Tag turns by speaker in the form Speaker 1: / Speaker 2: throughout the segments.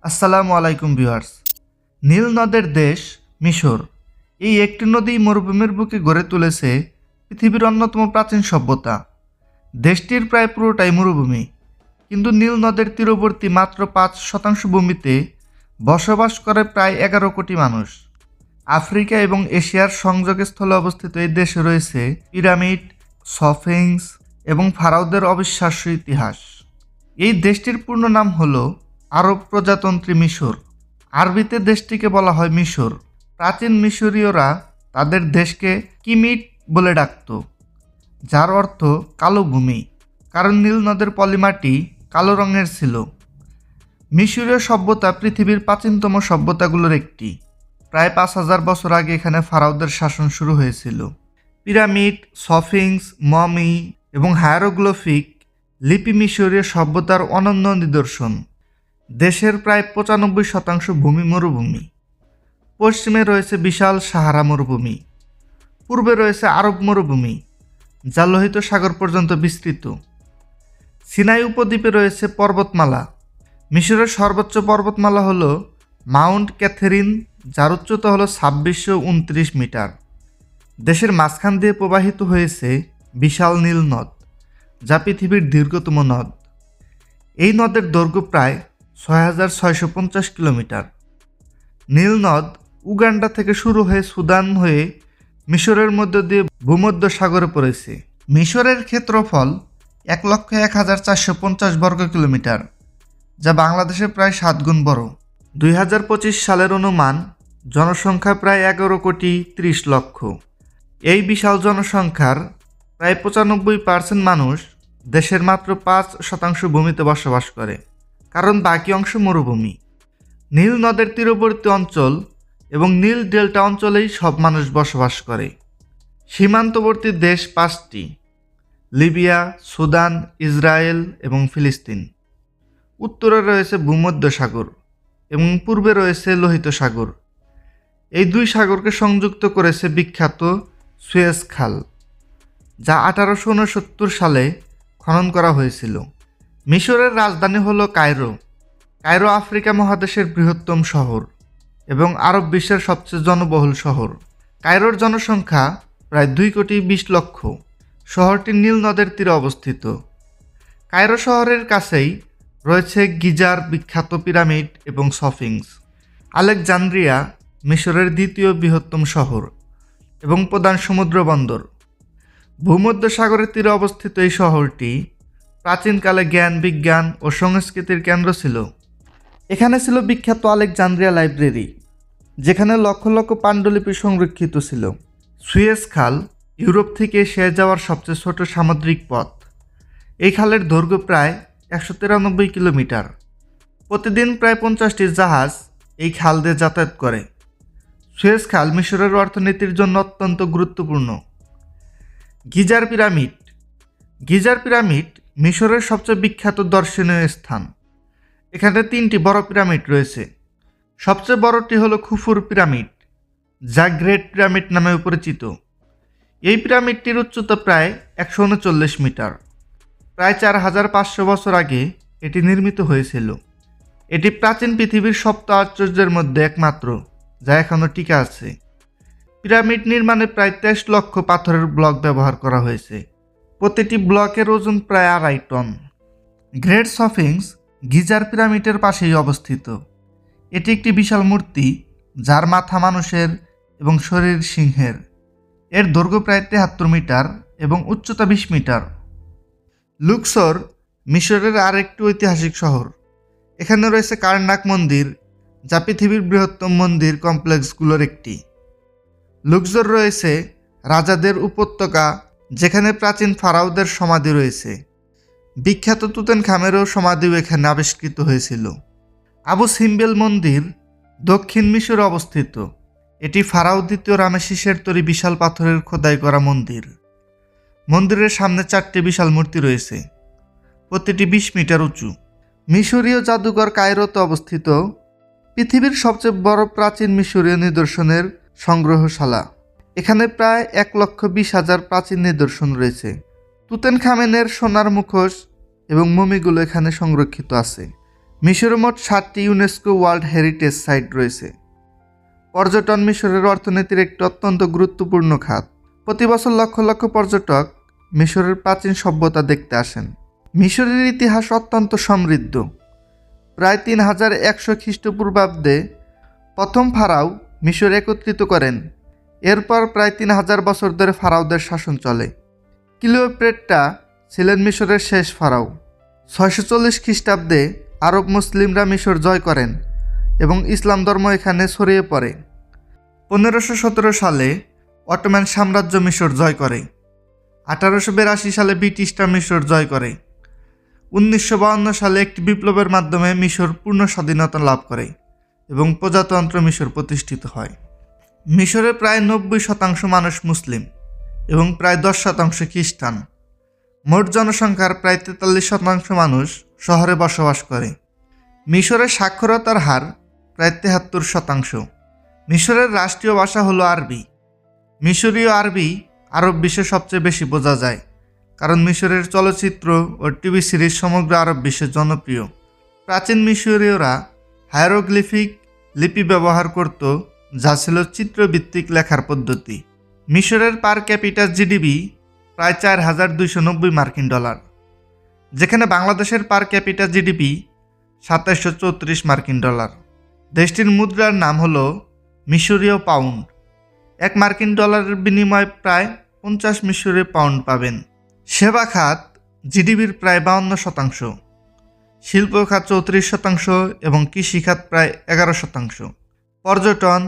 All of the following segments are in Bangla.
Speaker 1: আসসালামু আলাইকুম ভিউয়ার্স। নীল নদের দেশ মিশর। এই একটি নদী মরুভূমির বুকে গড়ে তুলেছে পৃথিবীর অন্যতম প্রাচীন সভ্যতা। দেশটির প্রায় পুরোটাই মরুভূমি, কিন্তু নীল নদের তীরবর্তী মাত্র 5% ভূমিতে বসবাস করে প্রায় 11 কোটি মানুষ। আফ্রিকা এবং এশিয়ার সংযোগস্থলে অবস্থিত এই দেশে রয়েছে পিরামিড, স্ফিংস এবং ফারাওদের অবিশ্বাস্য ইতিহাস। এই দেশটির পূর্ণ নাম হল আরব প্রজাতন্ত্রী মিশর। আরবিতে দেশটিকে বলা হয় মিশর। প্রাচীন মিশরীয়রা তাদের দেশকে কিমিট বলে ডাকত, যার অর্থ কালো ভূমি, কারণ নীল নদের পলিমাটি কালো রঙের ছিল। মিশরীয় সভ্যতা পৃথিবীর প্রাচীনতম সভ্যতাগুলোর একটি। প্রায় 5000 বছর আগে এখানে ফারাওদের শাসন শুরু হয়েছিল। পিরামিড, স্ফিংস, মমি এবং হায়ারোগ্লিফিক লিপি মিশরীয় সভ্যতার অনন্য নিদর্শন। দেশের প্রায় 95% ভূমি মরুভূমি। পশ্চিমে রয়েছে বিশাল সাহারা মরুভূমি, পূর্বে রয়েছে আরব মরুভূমি যা লোহিত সাগর পর্যন্ত বিস্তৃত। সিনাই উপদ্বীপে রয়েছে পর্বতমালা। মিশরের সর্বোচ্চ পর্বতমালা হল মাউন্ট ক্যাথেরিন, যার উচ্চতা হল 2629 মিটার। দেশের মাঝখান দিয়ে প্রবাহিত হয়েছে বিশাল নীল নদ, যা পৃথিবীর দীর্ঘতম নদ। এই নদের দৈর্ঘ্য প্রায় 6650 কিলোমিটার। নীল নদ উগান্ডা থেকে শুরু হয়ে সুদান হয়ে মিশরের মধ্য দিয়ে ভূমধ্য সাগরে পড়েছে। মিশরের ক্ষেত্রফল 1,01,450 বর্গ কিলোমিটার, যা বাংলাদেশের প্রায় 7 গুণ বড়। 2025 সালের অনুমান জনসংখ্যা প্রায় 11,30,00,000। এই বিশাল জনসংখ্যার প্রায় 95% মানুষ দেশের মাত্র 5% ভূমিতে বসবাস করে, কারণ বাকি অংশ মরুভূমি। নীল নদের তীরবর্তী অঞ্চল এবং নীল ডেল্টা অঞ্চলেই সব মানুষ বসবাস করে। সীমান্তবর্তী দেশ 5টি: লিবিয়া, সুদান, ইসরায়েল এবং ফিলিস্তিন। উত্তরে রয়েছে ভূমধ্য সাগর এবং পূর্বে রয়েছে লোহিত সাগর। এই দুই সাগরকে সংযুক্ত করেছে বিখ্যাত সুয়েজ খাল, যা 1869 সালে খনন করা হয়েছিল। মিশরের রাজধানী হল কায়রো। কায়রো আফ্রিকা মহাদেশের বৃহত্তম শহর এবং আরব বিশ্বের সবচেয়ে জনবহুল শহর। কায়রোর জনসংখ্যা প্রায় 2,20,00,000। শহরটি নীল নদের তীরে অবস্থিত। কায়রো শহরের কাছেই রয়েছে গিজার বিখ্যাত পিরামিড এবং স্ফিংস। আলেকজান্দ্রিয়া মিশরের দ্বিতীয় বৃহত্তম শহর এবং প্রধান সমুদ্র বন্দর। ভূমধ্য সাগরের তীরে অবস্থিত এই শহরটি প্রাচীনকালে জ্ঞান, বিজ্ঞান ও সংস্কৃতির কেন্দ্র ছিল। এখানে ছিল বিখ্যাত আলেকজান্দ্রিয়া লাইব্রেরি, যেখানে লক্ষ লক্ষ পাণ্ডুলিপি সংরক্ষিত ছিল। সুয়েজ খাল ইউরোপ থেকে এশিয়া যাওয়ার সবচেয়ে ছোট সামুদ্রিক পথ। এই খালের দৈর্ঘ্য প্রায় 193 কিলোমিটার। প্রতিদিন প্রায় 50টি জাহাজ এই খাল দিয়ে যাতায়াত করে। সুয়েজ খাল মিশরের অর্থনীতির জন্য অত্যন্ত গুরুত্বপূর্ণ। Geyser pyramid. গিজার পিরামিড মিশরের সবচেয়ে বিখ্যাত দর্শনীয় স্থান। এখানে 3টি বড় পিরামিড রয়েছে। সবচেয়ে বড়টি হলো খুফুর পিরামিড, যা গ্রেট পিরামিড নামে পরিচিত। এই পিরামিডটির উচ্চতা প্রায় 139 মিটার। প্রায় 4500 বছর আগে এটি নির্মিত হয়েছিল। এটি প্রাচীন পৃথিবীর সপ্ত আশ্চর্যের মধ্যে একমাত্র যা এখনও টিকে আছে। পিরামিড নির্মাণে প্রায় 23 লক্ষ পাথরের ব্লক ব্যবহার করা হয়েছে। প্রতিটি ব্লকের ওজন প্রায় 2.5 টন। গ্রেট স্ফিংস গিজার পিরামিডের পাশেই অবস্থিত। এটি একটি বিশাল মূর্তি, যার মাথা মানুষের এবং শরীর সিংহের। এর দৈর্ঘ্য প্রায় 73 মিটার এবং উচ্চতা 20 মিটার। লুক্সর মিশরের আরেকটি ঐতিহাসিক শহর। এখানে রয়েছে কার্নাক মন্দির, যা পৃথিবীর বৃহত্তম মন্দির কমপ্লেক্সগুলোর একটি। লুক্সর রয়েছে রাজাদের উপত্যকা, যেখানে প্রাচীন ফারাওদের সমাধি রয়েছে। বিখ্যাত তুতেনখামেরও সমাধিও এখানে আবিষ্কৃত হয়েছিল। আবু সিম্বেল মন্দির দক্ষিণ মিশরে অবস্থিত। এটি ফারাও দ্বিতীয় রামেসিসের তৈরি বিশাল পাথরের খোদাই করা মন্দির। মন্দিরের সামনে 4টি বিশাল মূর্তি রয়েছে, প্রতিটি 20 মিটার উঁচু। মিশরীয় জাদুঘর কায়রোতে অবস্থিত, পৃথিবীর সবচেয়ে বড় প্রাচীন মিশরীয় নিদর্শনের সংগ্রহশালা। এখানে প্রায় 1,20,000 প্রাচীন নিদর্শন রয়েছে। তুতেনখামেনের সোনার মুখোশ এবং মমিগুলো এখানে সংরক্ষিত আছে। মিশরে মোট 7টি ইউনেস্কো ওয়ার্ল্ড হেরিটেজ সাইট রয়েছে। পর্যটন মিশরের অর্থনীতির একটি অত্যন্ত গুরুত্বপূর্ণ খাত। প্রতি বছর লক্ষ লক্ষ পর্যটক মিশরের প্রাচীন সভ্যতা দেখতে আসেন। মিশরের ইতিহাস অত্যন্ত সমৃদ্ধ। প্রায় 3100 খ্রিস্টপূর্বাব্দে প্রথম ফারাও মিশর একত্রিত করেন। এরপর প্রায় 3000 বছর ধরে ফারাওদের শাসন চলে। ক্লিওপেট্রা ছিলেন মিশরের শেষ ফারাও। 640 খ্রিস্টাব্দে আরব মুসলিমরা মিশর জয় করেন এবং ইসলাম ধর্ম এখানে ছড়িয়ে পড়ে। 1517 সালে অটোম্যান সাম্রাজ্য মিশর জয় করে। 1882 সালে ব্রিটিশরা মিশর জয় করে। 1952 সালে একটি বিপ্লবের মাধ্যমে মিশর পূর্ণ স্বাধীনতা লাভ করে এবং প্রজাতন্ত্র মিশর প্রতিষ্ঠিত হয়। মিশরে প্রায় 90% মানুষ মুসলিম এবং প্রায় 10% খ্রিস্টান। মোট জনসংখ্যার প্রায় 43% মানুষ শহরে বসবাস করে। মিশরের সাক্ষরতার হার প্রায় 73%। মিশরের রাষ্ট্রীয় ভাষা হলো আরবি। মিশরীয় আরবি আরব বিশ্বে সবচেয়ে বেশি বোঝা যায়, কারণ মিশরের চলচ্চিত্র ও টিভি সিরিজ সমগ্র আরব বিশ্বে জনপ্রিয়। প্রাচীন মিশরীয়রা হায়ারোগ্লিফিক লিপি ব্যবহার করত, যা ছিল চিত্রভিত্তিক লেখার পদ্ধতি। মিশরের পার ক্যাপিটাল জিডিপি প্রায় $4290 মার্কিন, যেখানে বাংলাদেশের পার ক্যাপিটাল জিডিপি $2734 মার্কিন। দেশটির মুদ্রার নাম হলো মিশরীয় পাউন্ড। $1 মার্কিন বিনিময়ে প্রায় 50 মিশরীয় পাউন্ড পাবেন। সেবা খাত জিডিপির প্রায় 52%, শিল্প খাত 34% এবং কৃষি খাত প্রায় 11%। পর্যটন,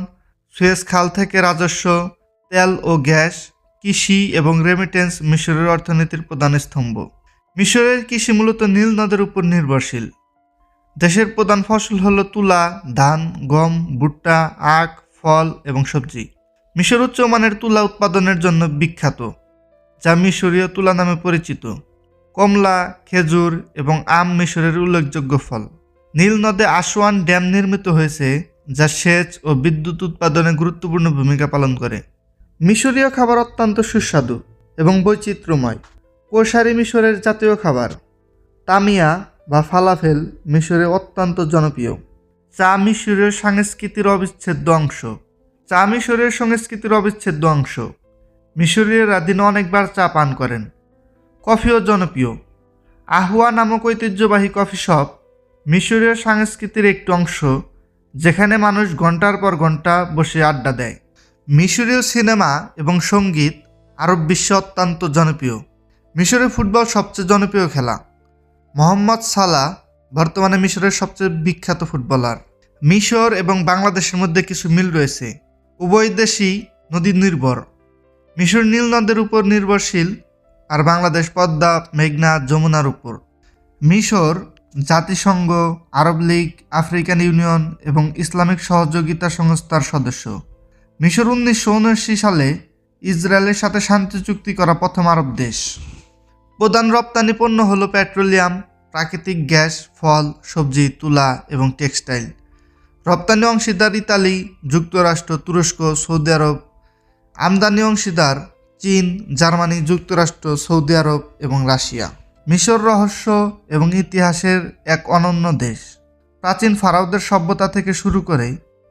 Speaker 1: সুয়েজ খাল থেকে রাজস্ব, তেল ও গ্যাস, কৃষি এবং রেমিটেন্স মিশরের অর্থনীতির প্রধান স্তম্ভ। মিশরের কৃষি মূলত নীল নদের উপর নির্ভরশীল। দেশের প্রধান ফসল হলো তুলা, ধান, গম, ভুট্টা, আখ, ফল এবং সবজি। মিশর উচ্চমানের তুলা উৎপাদনের জন্য বিখ্যাত, যা মিশরীয় তুলা নামে পরিচিত। কমলা, খেজুর এবং আম মিশরের উল্লেখযোগ্য ফল। নীল নদে আসওয়ান ড্যাম নির্মিত হয়েছে, যা সেচ ও বিদ্যুৎ উৎপাদনে গুরুত্বপূর্ণ ভূমিকা পালন করে। মিশরীয় খাবার অত্যন্ত সুস্বাদু এবং বৈচিত্র্যময়। কোশারি মিশরের জাতীয় খাবার। তামিয়া বা ফালাফেল মিশরে অত্যন্ত জনপ্রিয়। চা মিশরীয় সংস্কৃতির অবিচ্ছেদ্য অংশ। চা মিশরের সংস্কৃতির অবিচ্ছেদ্য অংশ। মিশরীয়রা দিনে অনেকবার চা পান করেন। কফিও জনপ্রিয়। আহুয়া নামক ঐতিহ্যবাহী কফি শপ মিশরীয় সংস্কৃতির একটি অংশ, যেখানে মানুষ ঘন্টার পর ঘন্টা বসে আড্ডা দেয়। মিশরীয় সিনেমা এবং সঙ্গীত আরব বিশ্বে অত্যন্ত জনপ্রিয়। মিশরের ফুটবল সবচেয়ে জনপ্রিয় খেলা। মোহাম্মদ সালাহ বর্তমানে মিশরের সবচেয়ে বিখ্যাত ফুটবলার। মিশর এবং বাংলাদেশের মধ্যে কিছু মিল রয়েছে। উভয় দেশই নদী নির্ভর। মিশর নীল নদের উপর নির্ভরশীল, আর বাংলাদেশ পদ্মা, মেঘনা, যমুনার উপর। মিশর জাতিসংঘ, আরব লীগ, আফ্রিকান ইউনিয়ন এবং ইসলামিক সহযোগিতা সংস্থার সদস্য। মিশর 1979 সালে ইসরায়েলের সাথে শান্তি চুক্তি করা প্রথম আরব দেশ। প্রধান রপ্তানি পণ্য হল পেট্রোলিয়াম, প্রাকৃতিক গ্যাস, ফল, সবজি, তুলা এবং টেক্সটাইল। রপ্তানি অংশীদার ইতালি, যুক্তরাষ্ট্র, তুরস্ক, সৌদি আরব। আমদানি অংশীদার চীন, জার্মানি, যুক্তরাষ্ট্র, সৌদি আরব এবং রাশিয়া। মিশর রহস্য এবং ইতিহাসের এক অনন্য দেশ। প্রাচীন ফারাওদের সভ্যতা থেকে শুরু করে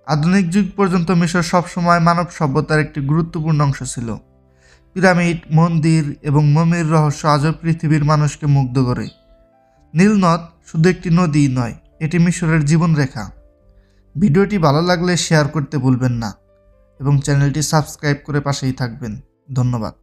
Speaker 1: আধুনিক যুগ পর্যন্ত মিশর সবসময় মানব সভ্যতার একটি গুরুত্বপূর্ণ অংশ ছিল। পিরামিড, মন্দির এবং মমির রহস্য আজও পৃথিবীর মানুষকে মুগ্ধ করে। নীল নদ শুধু একটি নদী নয়, এটি মিশরের জীবনরেখা। ভিডিওটি ভালো লাগলে শেয়ার করতে ভুলবেন না এবং চ্যানেলটি সাবস্ক্রাইব করে পাশেই থাকবেন। ধন্যবাদ।